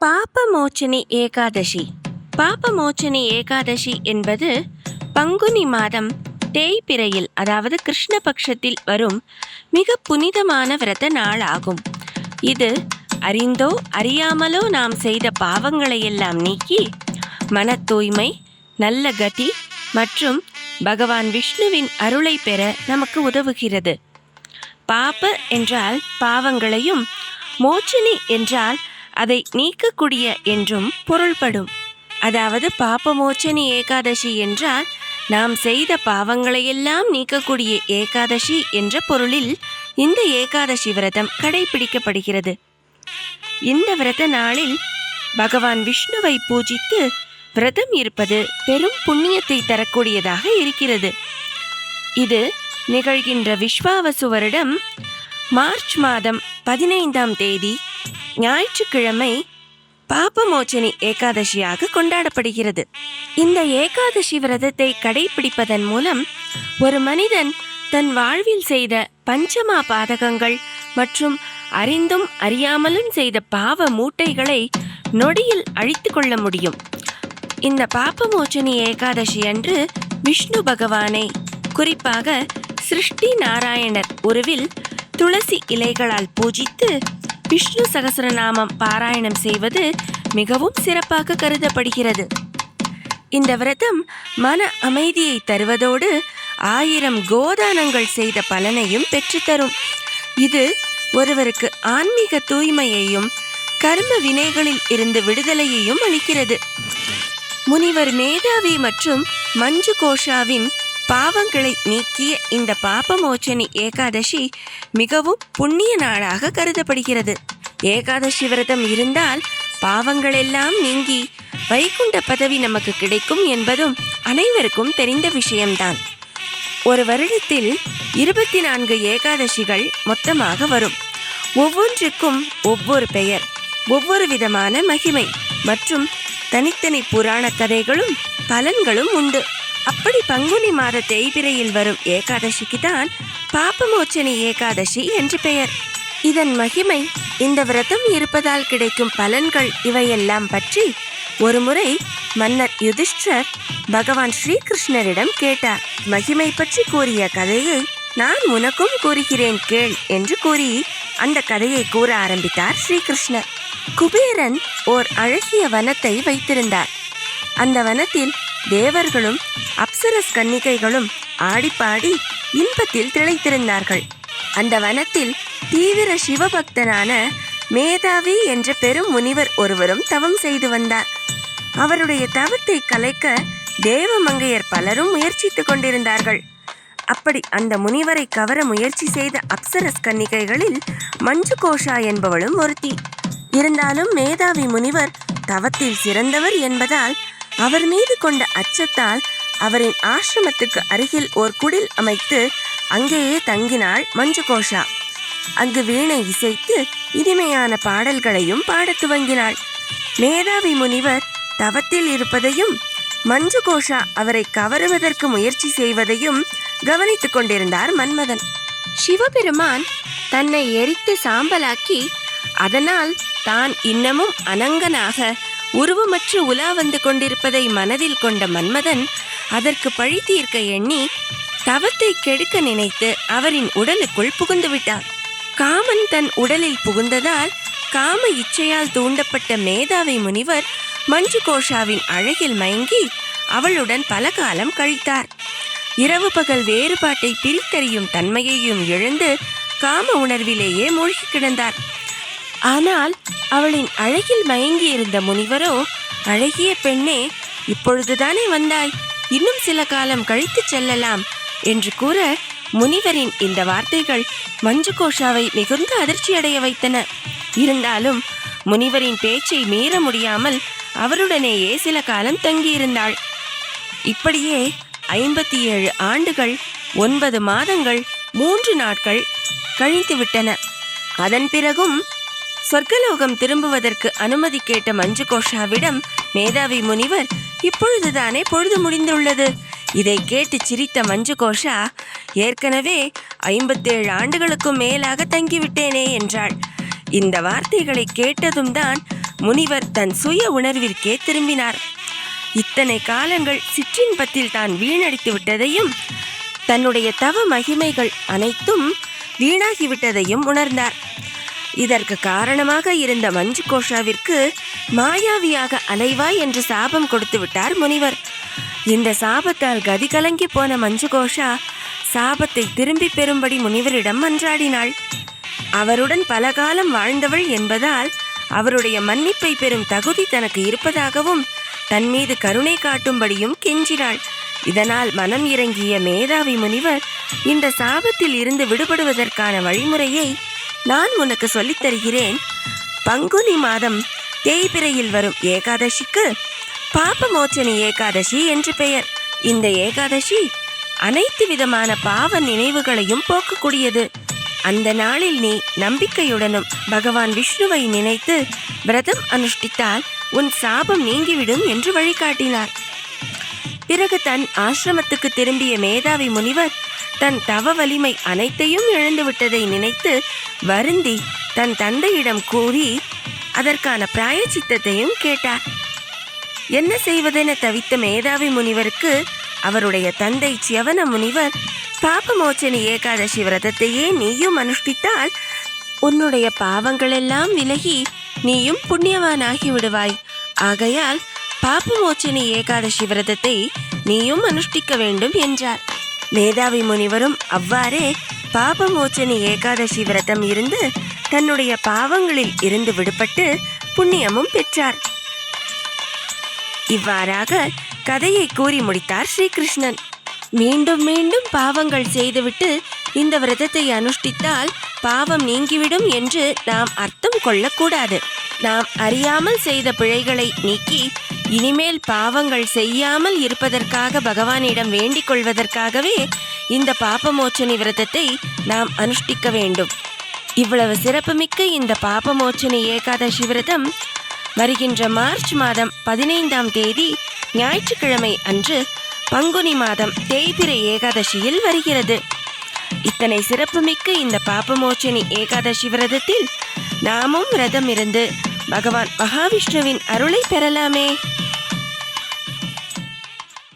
பாபமோச்சனி ஏகாதசி. பாபமோச்சனி ஏகாதசி என்பது பங்குனி மாதம் தேய்பிறையில், அதாவது கிருஷ்ணபக்ஷத்தில் வரும் மிக புனிதமான விரத நாள் ஆகும். இது அறிந்தோ அறியாமலோ நாம் செய்த பாவங்களையெல்லாம் நீக்கி மன தூய்மை, நல்ல கதி மற்றும் பகவான் விஷ்ணுவின் அருளை பெற நமக்கு உதவுகிறது. பாப என்றால் பாவங்களையும், மோச்சனி என்றால் அதை நீக்கக்கூடிய என்றும் பொருள்படும். அதாவது பாபமோச்சனி ஏகாதசி என்றால் நாம் செய்த பாவங்களையெல்லாம் நீக்கக்கூடிய ஏகாதசி என்ற பொருளில் இந்த ஏகாதசி விரதம் கடைபிடிக்கப்படுகிறது. இந்த விரத நாளில் பகவான் விஷ்ணுவை பூஜித்து விரதம் இருப்பது பெரும் புண்ணியத்தை தரக்கூடியதாக இருக்கிறது. இது நிகழ்கின்ற விஸ்வாவசு வருடம் மார்ச் மாதம் 15ஆம் தேதி ஞாயிற்றுக்கிழமை பாபமோச்சனி ஏகாதசியாக கொண்டாடப்படுகிறது. இந்த ஏகாதசி விரதத்தை கடைபிடிப்பதன் மூலம் ஒரு மனிதன் தன் வாழ்வில் செய்த பஞ்சமா பாதகங்கள் மற்றும் அறிந்தும் அறியாமலும் செய்த பாவ மூட்டைகளை நொடியில் அழித்து கொள்ள முடியும். இந்த பாபமோச்சனி ஏகாதசி அன்று விஷ்ணு பகவானை, குறிப்பாக சிருஷ்டி நாராயணர் உருவில் துளசி இலைகளால் பூஜித்து விஷ்ணு சகஸ்ரநாமம் பாராயணம் செய்வது மிகவும் சிறப்பாக கருதப்படுகிறது. இந்த விரதம் மன அமைதியை தருவதோடு 1000 கோதானங்கள் செய்த பலனையும் பெற்றுத்தரும். இது ஒருவருக்கு ஆன்மீக தூய்மையையும் கர்ம வினைகளில் இருந்து விடுதலையையும் அளிக்கிறது. முனிவர் மேதாவி மற்றும் மஞ்சு கோஷாவின் பாவங்களை நீக்கிய இந்த பாபமோச்சனி ஏகாதசி மிகவும் புண்ணிய நாளாக கருதப்படுகிறது. ஏகாதசி விரதம் இருந்தால் பாவங்கள் எல்லாம் நீங்கி வைகுண்ட பதவி நமக்கு கிடைக்கும் என்பதும் அனைவருக்கும் தெரிந்த விஷயம்தான். ஒரு வருடத்தில் 24 ஏகாதசிகள் மொத்தமாக வரும். ஒவ்வொன்றுக்கும் ஒவ்வொரு பெயர், ஒவ்வொரு விதமான மகிமை மற்றும் தனித்தனி புராண கதைகளும் பலன்களும் உண்டு. அப்படி பங்குனி மாத தேய்பிறையில் வரும் ஏகாதசிக்கு தான் பாபமோச்சனி ஏகாதசி என்று பெயர். இதன் மகிமை, இந்த விரதம் இருப்பதால் கிடைக்கும் பலன்கள் இவையெல்லாம் பற்றி ஒருமுறை மன்னர் யுதிஷ்டர் பகவான் ஸ்ரீகிருஷ்ணரிடம் கேட்டார். மகிமை பற்றி கூறிய கதையை நான் உனக்கும் கூறுகிறேன் கேள் என்று கூறி அந்த கதையை கூற ஆரம்பித்தார் ஸ்ரீகிருஷ்ணர். குபேரன் ஓர் அழகிய வனத்தை வைத்திருந்தார். அந்த வனத்தில் தேவர்களும் அப்சரஸ் கன்னிகைகளும் ஆடிப்பாடி இன்பத்தில் திளைத்திருந்தார்கள். அந்த வனத்தில் தீவிர சிவபக்தனான மேதாவி என்ற பெரும் முனிவர் ஒருவரும் தவம் செய்து வந்தார். அவருடைய தவத்தை கலைக்க தேவமங்கையர் பலரும் முயற்சித்து கொண்டிருந்தார்கள். அப்படி அந்த முனிவரை கவர முயற்சி செய்த அப்சரஸ் கன்னிகைகளில் மஞ்சு கோஷா என்பவளும் ஒருத்தி. இருந்தாலும் மேதாவி முனிவர் தவத்தில் சிறந்தவர் என்பதால் அவர் மீது கொண்ட அச்சத்தால் அவரின் ஆசிரமத்துக்கு அருகில் ஓர் குடில் அமைத்து அங்கேயே தங்கினாள் மஞ்சு கோஷா. அங்கு வீணை இசைத்து இனிமையான பாடல்களையும் பாடத் துவங்கினாள். மேதாவி முனிவர் தவத்தில் இருப்பதையும் மஞ்சு கோஷா அவரை கவருவதற்கு முயற்சி செய்வதையும் கவனித்துக் கொண்டிருந்தார் மன்மதன். சிவபெருமான் தன்னை எரித்து சாம்பலாக்கி அதனால் தான் இன்னமும் அனங்கனாக உருவமற்று உலா வந்து கொண்டிருப்பதை மனதில் கொண்ட மன்மதன் அதற்கு பழி தீர்க்க எண்ணி தவத்தை கெடுக்க நினைத்து அவரின் உடலுக்குள் புகுந்து விட்டார். காமன் தன் உடலில் புகுந்ததால் காம இச்சையால் தூண்டப்பட்ட மேதாவி முனிவர் மஞ்சு கோஷாவின் அழகில் மயங்கி அவளுடன் பல காலம் கழித்தார். இரவு பகல் வேறுபாட்டை பிரித்தறியும் தன்மையையும் இழந்து காம உணர்விலேயே மூழ்கி கிடந்தார். ஆனால் அவளின் அழகில் மயங்கி இருந்த முனிவரோ, அழகிய பெண்ணே, இப்பொழுதுதானே வந்தாய், இன்னும் சில காலம் கழித்து செல்லலாம் என்று கூற முனிவரின் இந்த வார்த்தைகள் மஞ்சு கோஷாவை மிகுந்த அதிர்ச்சியடைய வைத்தன. இருந்தாலும் முனிவரின் பேச்சை மீற முடியாமல் அவருடனேயே சில காலம் தங்கியிருந்தாள். இப்படியே 57 ஆண்டுகள் 9 மாதங்கள் 3 நாட்கள் கழித்து விட்டன. அதன் பிறகும் சொர்க்கலோகம் திரும்புவதற்கு அனுமதி கேட்ட மஞ்சு கோஷாவிடம் மேதாவி முனிவர், இப்பொழுதுதானே பொழுது முடிந்துள்ளது. இதை கேட்டு சிரித்த மஞ்சு கோஷா, ஏற்கனவே 57 ஆண்டுகளுக்கும் மேலாக தங்கிவிட்டேனே என்றாள். இந்த வார்த்தைகளை கேட்டதும் தான் முனிவர் தன் சுய உணர்விற்கே திரும்பினார். இத்தனை காலங்கள் சிற்றின்பத்தில் தான் வீணடித்து விட்டதையும் தன்னுடைய தவ மகிமைகள் அனைத்தும் வீணாகிவிட்டதையும் உணர்ந்தார். இதற்கு காரணமாக இருந்த மஞ்சு கோஷாவிற்கு மாயாவியாக அலைவாய் என்று சாபம் கொடுத்து விட்டார் முனிவர். இந்த சாபத்தால் கதி கலங்கி போன மஞ்சு கோஷா சாபத்தை திரும்பி பெறும்படி முனிவரிடம் மன்றாடினாள். அவருடன் பல காலம் வாழ்ந்தவள் என்பதால் அவருடைய மன்னிப்பை பெறும் தகுதி தனக்கு இருப்பதாகவும் தன் மீது கருணை காட்டும்படியும் கெஞ்சினாள். இதனால் மனம் இறங்கிய மேதாவி முனிவர், இந்த சாபத்தில் இருந்து விடுபடுவதற்கான வழிமுறையை நான் உனக்கு சொல்லித் தருகிறேன். பங்குனி மாதம் தேய்பிரையில் வரும் ஏகாதசிக்கு பாபமோச்சனி ஏகாதசி என்று பெயர். இந்த ஏகாதசி அனைத்து விதமான பாவ நினைவுகளையும் போக்கக்கூடியது. அந்த நாளில் நீ நம்பிக்கையுடனும் பகவான் விஷ்ணுவை நினைத்து விரதம் அனுஷ்டித்தால் உன் சாபம் நீங்கிவிடும் என்று வழிகாட்டினார். பிறகு தன் ஆசிரமத்துக்கு திரும்பிய மேதாவி முனிவர் தன் தவ வலிமை அனைத்தையும் இழந்துவிட்டதை நினைத்து வருந்தி தன் தந்தையிடம் கூறி அதற்கான பிராயச்சித்தத்தையும் கேட்டார். என்ன செய்வதென தவித்த மேதாவி முனிவருக்கு அவருடைய தந்தை சியவன முனிவர், பாபமோச்சனி ஏகாதசி விரதத்தையே நீயும் அனுஷ்டித்தால் உன்னுடைய பாவங்களெல்லாம் விலகி நீயும் புண்ணியவானாகி விடுவாய். ஆகையால் பாபமோச்சனி ஏகாதசி விரதத்தை நீயும் அனுஷ்டிக்க வேண்டும் என்றார். மேதாவி முனிவரும் அவ்வாறே பாபமோச்சனி ஏகாதசி விரதம் இருந்து தன்னுடைய பாவங்களில் இருந்து விடுபட்டு புண்ணியமும் பெற்றார். இவ்வாறாக கதையை கூறி முடித்தார் ஸ்ரீகிருஷ்ணன். மீண்டும் மீண்டும் பாவங்கள் செய்துவிட்டு இந்த விரதத்தை அனுஷ்டித்தால் பாவம் நீங்கிவிடும் என்று நாம் அர்த்தம் கொள்ளக்கூடாது. நாம் அறியாமல் செய்த பிழைகளை நீக்கி இனிமேல் பாவங்கள் செய்யாமல் இருப்பதற்காக பகவானிடம் வேண்டிக் கொள்வதற்காகவே இந்த பாபமோச்சனி விரதத்தை நாம் அனுஷ்டிக்க வேண்டும். இவ்வளவு சிறப்புமிக்க இந்த பாபமோச்சனி ஏகாதசி விரதம் வருகின்ற மார்ச் மாதம் 15ஆம் தேதி ஞாயிற்றுக்கிழமை அன்று பங்குனி மாதம் தேய்பிரை ஏகாதசியில் வருகிறது. இத்தனை சிறப்புமிக்க இந்த பாபமோச்சனி ஏகாதசி விரதத்தில் நாமும் விரதம் இருந்து பகவான் மகாவிஷ்ணுவின் அருளை பெறலாமே.